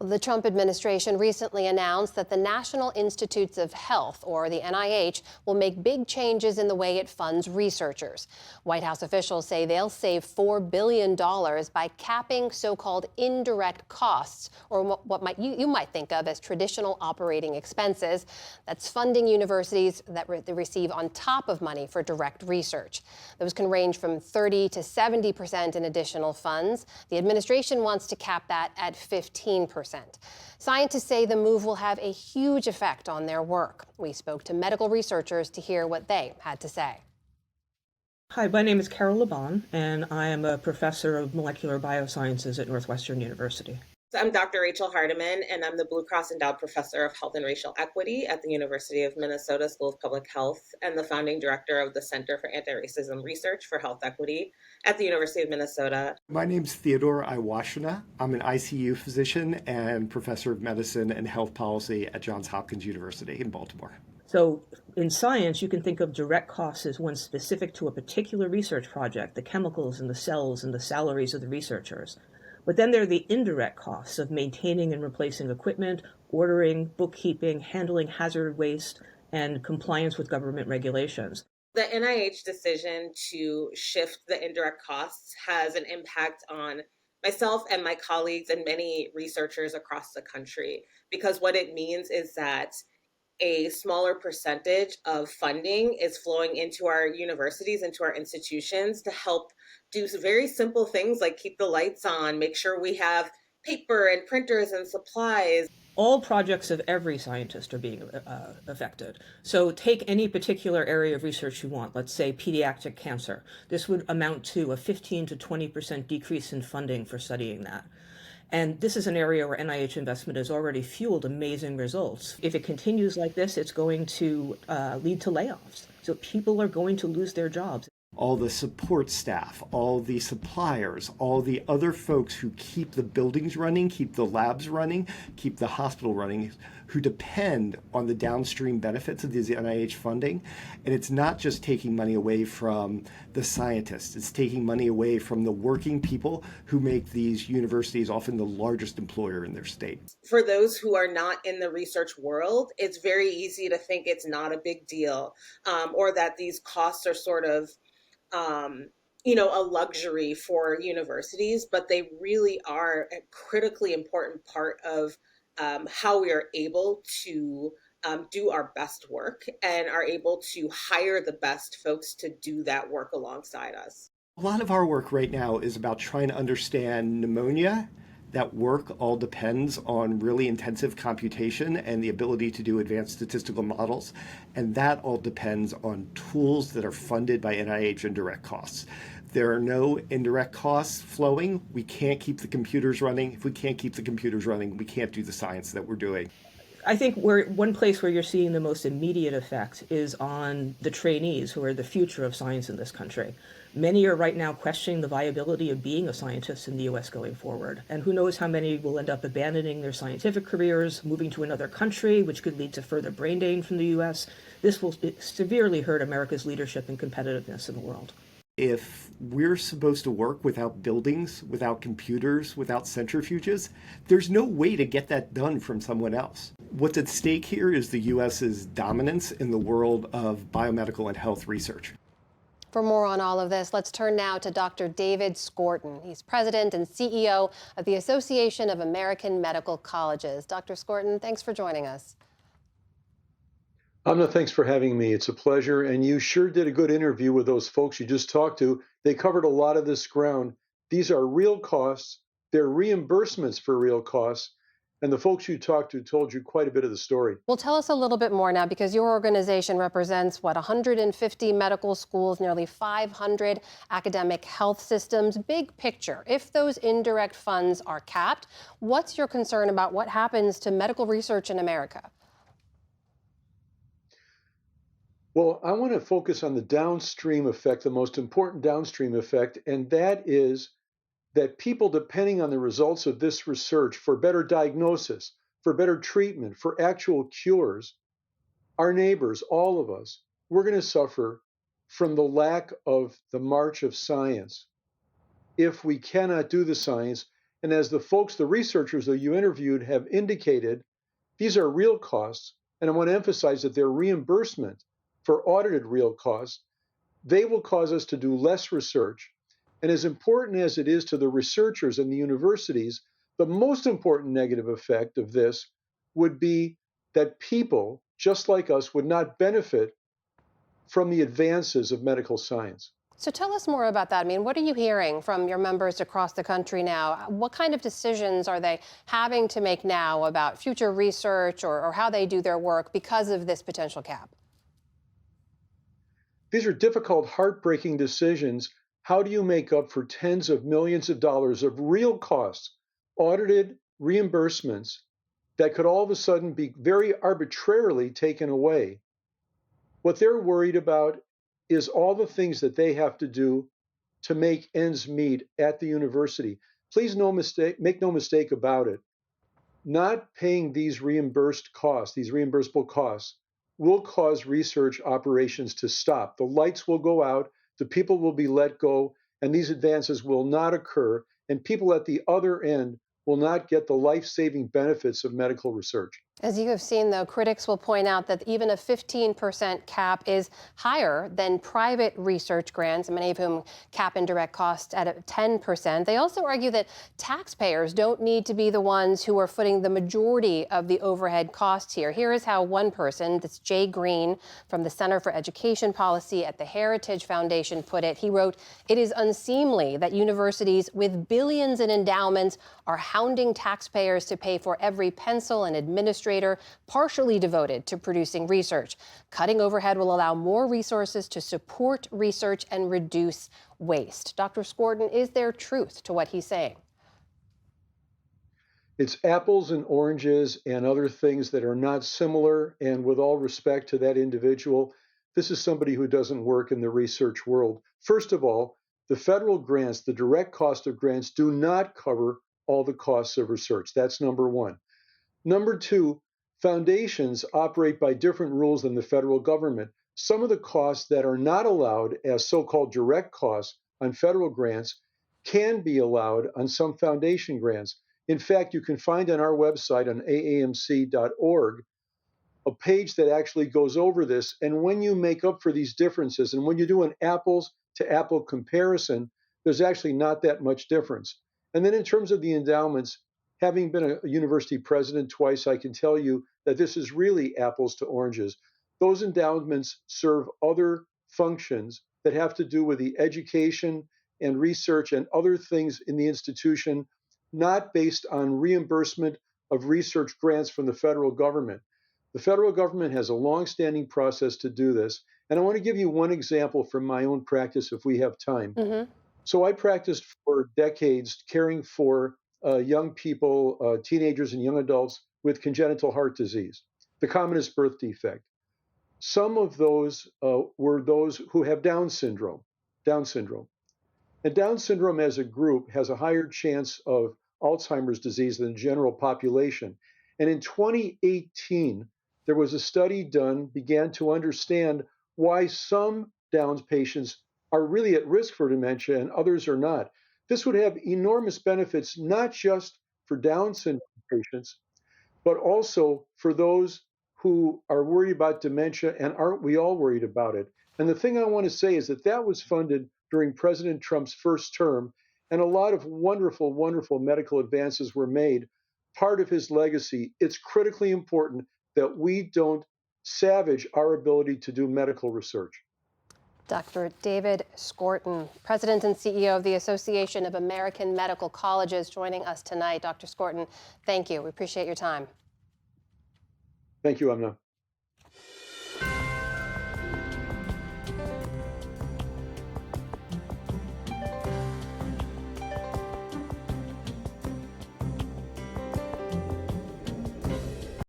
The Trump administration recently announced that the National Institutes of Health, or the NIH, will make big changes in the way it funds researchers. White House officials say they'll save $4 billion by capping so-called indirect costs, or what you might think of as traditional operating expenses. That's funding universities that they receive on top of money for direct research. Those can range from 30 to 70% in additional funds. The administration wants to cap that at 15%. Scientists say the move will have a huge effect on their work. We spoke to medical researchers to hear what they had to say. Hi, my name is Carol Laban, and I am a professor of molecular biosciences at Northwestern University. I'm Dr. Rachel Hardiman, and I'm the Blue Cross Endowed Professor of Health and Racial Equity at the University of Minnesota School of Public Health and the founding director of the Center for Anti-Racism Research for Health Equity at the University of Minnesota. My name's Theodore Iwashina. I'm an ICU physician and professor of medicine and health policy at Johns Hopkins University in Baltimore. So in science, you can think of direct costs as one specific to a particular research project, the chemicals and the cells and the salaries of the researchers. But then there are the indirect costs of maintaining and replacing equipment, ordering, bookkeeping, handling hazard waste, and compliance with government regulations. The NIH decision to shift the indirect costs has an impact on myself and my colleagues and many researchers across the country, because what it means is that a smaller percentage of funding is flowing into our universities, into our institutions to help do some very simple things like keep the lights on, make sure we have paper and printers and supplies. All projects of every scientist are being affected. So take any particular area of research you want, let's say pediatric cancer. This would amount to a 15 to 20% decrease in funding for studying that. And this is an area where NIH investment has already fueled amazing results. If it continues like this, it's going to lead to layoffs. So people are going to lose their jobs. All the support staff, all the suppliers, all the other folks who keep the buildings running, keep the labs running, keep the hospital running, who depend on the downstream benefits of this NIH funding. And it's not just taking money away from the scientists, it's taking money away from the working people who make these universities often the largest employer in their state. For those who are not in the research world, it's very easy to think it's not a big deal, or that these costs are sort of a luxury for universities, but they really are a critically important part of how we are able to do our best work and are able to hire the best folks to do that work alongside us. A lot of our work right now is about trying to understand pneumonia. That work all depends on really intensive computation and the ability to do advanced statistical models. And that all depends on tools that are funded by NIH and direct costs. There are no indirect costs flowing. We can't keep the computers running. If we can't keep the computers running, we can't do the science that we're doing. I think one place where you're seeing the most immediate effect is on the trainees who are the future of science in this country. Many are right now questioning the viability of being a scientist in the U.S. going forward. And who knows how many will end up abandoning their scientific careers, moving to another country, which could lead to further brain drain from the U.S. This will severely hurt America's leadership and competitiveness in the world. If we're supposed to work without buildings, without computers, without centrifuges, there's no way to get that done from someone else. What's at stake here is the U.S.'s dominance in the world of biomedical and health research. For more on all of this, let's turn now to Dr. David Skorton. He's president and CEO of the Association of American Medical Colleges. Dr. Skorton, thanks for joining us. Amna, thanks for having me. It's a pleasure. And you sure did a good interview with those folks you just talked to. They covered a lot of this ground. These are real costs. They're reimbursements for real costs. And the folks you talked to told you quite a bit of the story. Well, tell us a little bit more now, because your organization represents, 150 medical schools, nearly 500 academic health systems. Big picture, if those indirect funds are capped, what's your concern about what happens to medical research in America? Well, I want to focus on the downstream effect, the most important downstream effect, and that is that people depending on the results of this research for better diagnosis, for better treatment, for actual cures, our neighbors, all of us, we're going to suffer from the lack of the march of science if we cannot do the science And as the researchers that you interviewed have indicated, these are real costs. And I want to emphasize that their reimbursement for audited real costs, they will cause us to do less research. And as important as it is to the researchers and the universities, the most important negative effect of this would be that people, just like us, would not benefit from the advances of medical science. So tell us more about that. I mean, what are you hearing from your members across the country now? What kind of decisions are they having to make now about future research or how they do their work because of this potential cap? These are difficult, heartbreaking decisions. How do you make up for tens of millions of dollars of real costs, audited reimbursements that could all of a sudden be very arbitrarily taken away? What they're worried about is all the things that they have to do to make ends meet at the university. Please make no mistake about it. Not paying these reimbursed costs, these reimbursable costs, will cause research operations to stop. The lights will go out, the people will be let go, and these advances will not occur, and people at the other end will not get the life-saving benefits of medical research. As you have seen, though, critics will point out that even a 15% cap is higher than private research grants, many of whom cap indirect costs at 10%. They also argue that taxpayers don't need to be the ones who are footing the majority of the overhead costs here. Here is how one person, that's Jay Green from the Center for Education Policy at the Heritage Foundation, put it. He wrote, "It is unseemly that universities with billions in endowments are hounding taxpayers to pay for every pencil and administrator partially devoted to producing research. Cutting overhead will allow more resources to support research and reduce waste." Dr. Skorton, is there truth to what he's saying? It's apples and oranges and other things that are not similar. And with all respect to that individual, this is somebody who doesn't work in the research world. First of all, the federal grants, the direct cost of grants, do not cover all the costs of research. That's number one. Number two, foundations operate by different rules than the federal government. Some of the costs that are not allowed as so-called direct costs on federal grants can be allowed on some foundation grants. In fact, you can find on our website on aamc.org a page that actually goes over this. And when you make up for these differences and when you do an apples to apple comparison, there's actually not that much difference. And then in terms of the endowments, having been a university president twice, I can tell you that this is really apples to oranges. Those endowments serve other functions that have to do with the education and research and other things in the institution, not based on reimbursement of research grants from the federal government. The federal government has a long-standing process to do this. And I want to give you one example from my own practice if we have time. So I practiced for decades caring for young people, teenagers and young adults with congenital heart disease, the commonest birth defect. Some of those were those who have Down syndrome. And Down syndrome as a group has a higher chance of Alzheimer's disease than the general population. And in 2018, there was a study done, began to understand why some Down patients are really at risk for dementia and others are not. This would have enormous benefits, not just for Down syndrome patients, but also for those who are worried about dementia, and aren't we all worried about it? And the thing I want to say is that that was funded during President Trump's first term, and a lot of wonderful, wonderful medical advances were made. Part of his legacy, it's critically important that we don't savage our ability to do medical research. Dr. David Skorton, President and CEO of the Association of American Medical Colleges, joining us tonight. Dr. Skorton, thank you. We appreciate your time. Thank you, Amna.